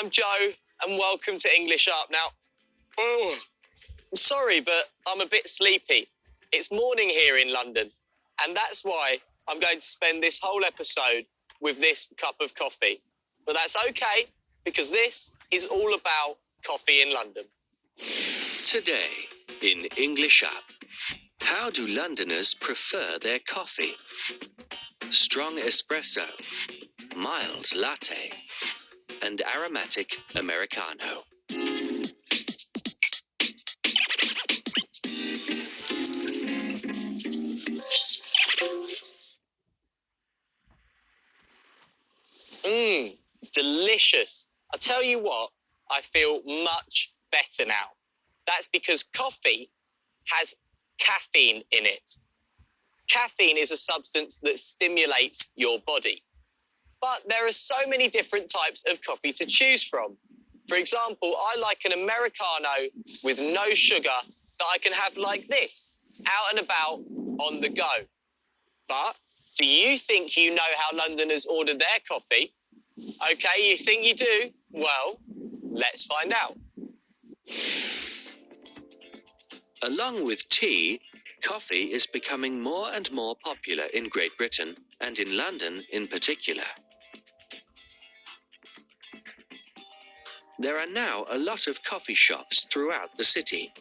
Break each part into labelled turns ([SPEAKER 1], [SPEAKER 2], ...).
[SPEAKER 1] I'm Joe, and welcome to English Up. Now, I'm sorry, but I'm a bit sleepy. It's morning here in London, and that's why I'm going to spend this whole episode with this cup of coffee. But that's okay, because this is all about coffee in London.
[SPEAKER 2] Today, in English Up, how do Londoners prefer their coffee? Strong espresso, mild latte, and aromatic Americano.
[SPEAKER 1] Delicious. I tell you what, I feel much better now. That's because coffee has caffeine in it. Caffeine is a substance that stimulates your body. But there are so many different types of coffee to choose from. For example, I like an Americano with no sugar that I can have like this, out and about, on the go. But do you think you know how Londoners order their coffee? Okay, you think you do? Well, let's find out.
[SPEAKER 2] Along with tea, coffee is becoming more and more popular in Great Britain and in London in particular. There are now a lot of coffee shops throughout the city.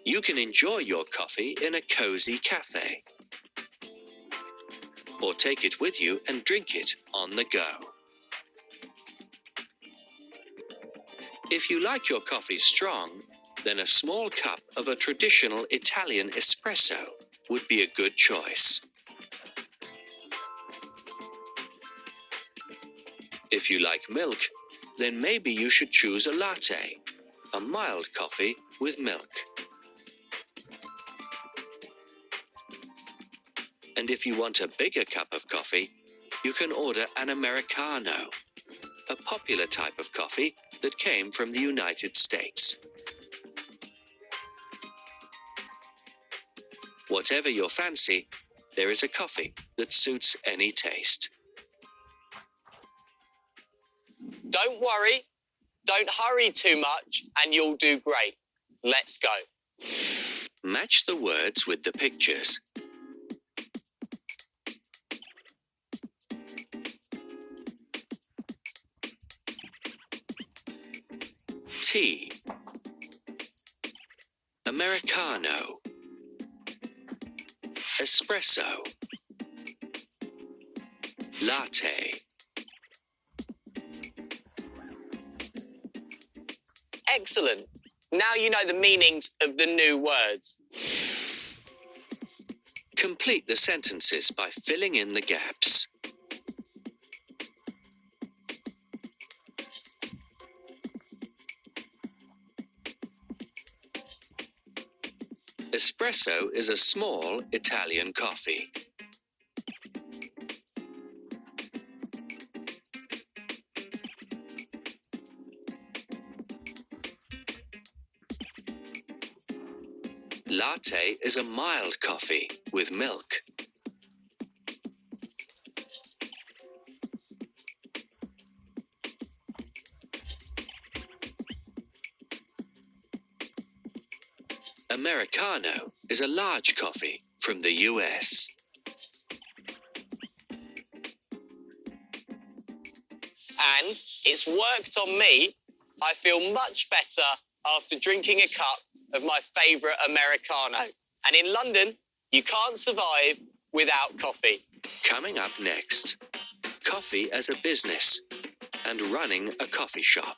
[SPEAKER 2] You can enjoy your coffee in a cozy cafe, or take it with you and drink it on the go. If you like your coffee strong, then a small cup of a traditional Italian espresso would be a good choice. If you like milk, then maybe you should choose a latte, a mild coffee with milk. And if you want a bigger cup of coffee, you can order an Americano, a popular type of coffee that came from the United States. Whatever your fancy, there is a coffee that suits any taste.
[SPEAKER 1] Don't worry, don't hurry too much, and you'll do great. Let's go.
[SPEAKER 2] Match the words with the pictures. Tea, Americano, espresso, latte.
[SPEAKER 1] Excellent. Now you know the meanings of the new words.
[SPEAKER 2] Complete the sentences by filling in the gaps. Espresso is a small Italian coffee. Latte is a mild coffee with milk. Americano is a large coffee from the US.
[SPEAKER 1] And it's worked on me. I feel much better after drinking a cup of my favourite Americano. And in London, you can't survive without coffee.
[SPEAKER 2] Coming up next, coffee as a business and running a coffee shop.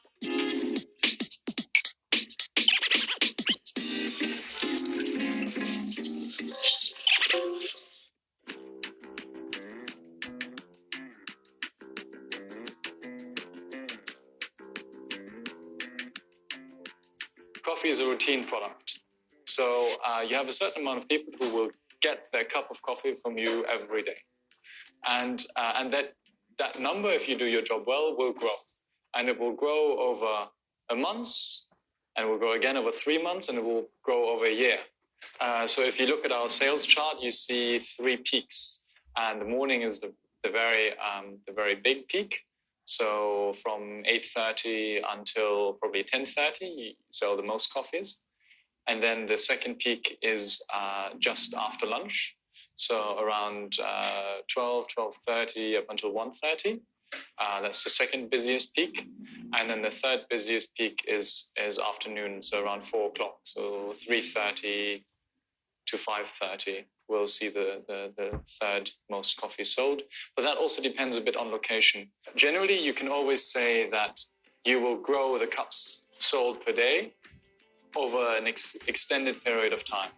[SPEAKER 3] Coffee is a routine product. So you have a certain amount of people who will get their cup of coffee from you every day. And that number, if you do your job well, will grow. And it will grow over a month, and it will grow again over 3 months, and it will grow over a year. So if you look at our sales chart, you see 3 peaks. And the morning is the the very big peak. So from 8:30 until probably 10:30, you sell the most coffees. And then the second peak is just after lunch. So around 12:30 up until 1:30. That's the second busiest peak. And then the third busiest peak is afternoon, so around 4 o'clock. So 3:30 to 5:30, we'll see the third most coffee sold. But that also depends a bit on location. Generally, you can always say that you will grow the cups sold per day over an extended period of time.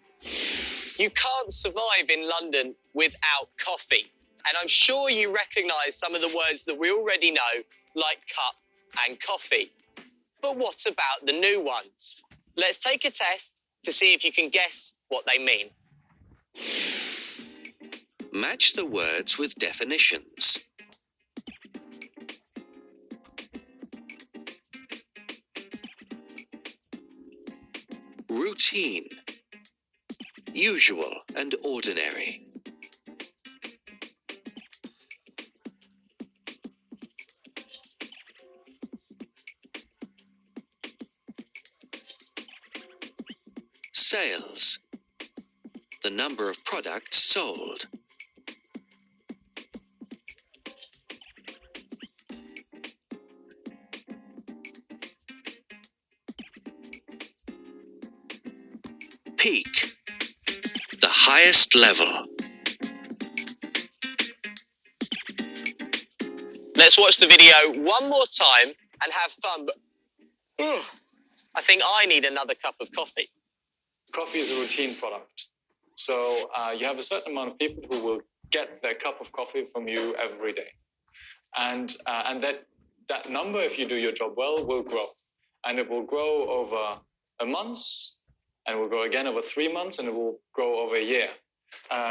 [SPEAKER 1] You can't survive in London without coffee. And I'm sure you recognise some of the words that we already know, like cup and coffee. But what about the new ones? Let's take a test to see if you can guess what they mean.
[SPEAKER 2] Match the words with definitions. Routine, usual and ordinary. Sales, the number of products sold. Peak, the highest level.
[SPEAKER 1] Let's watch the video one more time and have fun. But I think I need another cup of coffee.
[SPEAKER 3] Coffee is a routine product. So you have a certain amount of people who will get their cup of coffee from you every day. And that number, if you do your job well, will grow. And it will grow over a month, and it will grow again over 3 months, and it will grow over a year.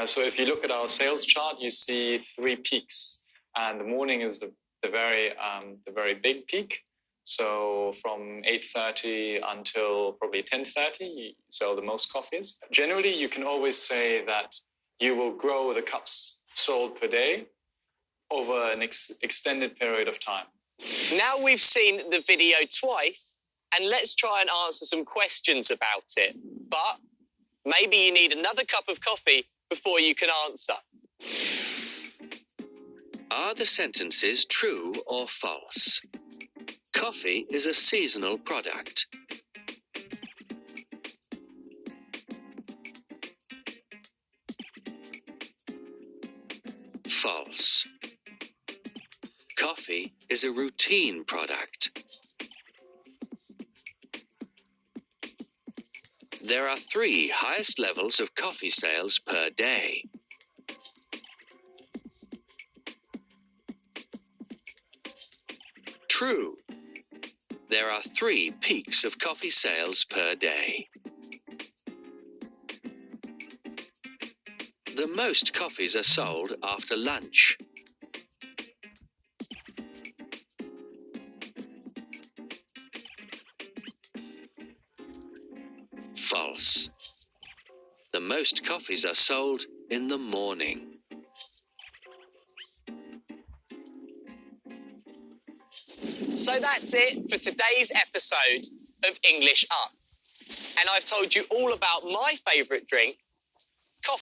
[SPEAKER 3] So if you look at our sales chart, you see 3 peaks. And the morning is the very big peak. So from 8:30 until probably 10:30, you sell the most coffees. Generally, you can always say that you will grow the cups sold per day over an extended period of time.
[SPEAKER 1] Now we've seen the video twice, and let's try and answer some questions about it. But maybe you need another cup of coffee before you can answer.
[SPEAKER 2] Are the sentences true or false? Coffee is a seasonal product. False. Coffee is a routine product. There are 3 highest levels of coffee sales per day. True. There are 3 peaks of coffee sales per day. The most coffees are sold after lunch. False. The most coffees are sold in the morning.
[SPEAKER 1] So that's it for today's episode of English Up. And I've told you all about my favourite drink,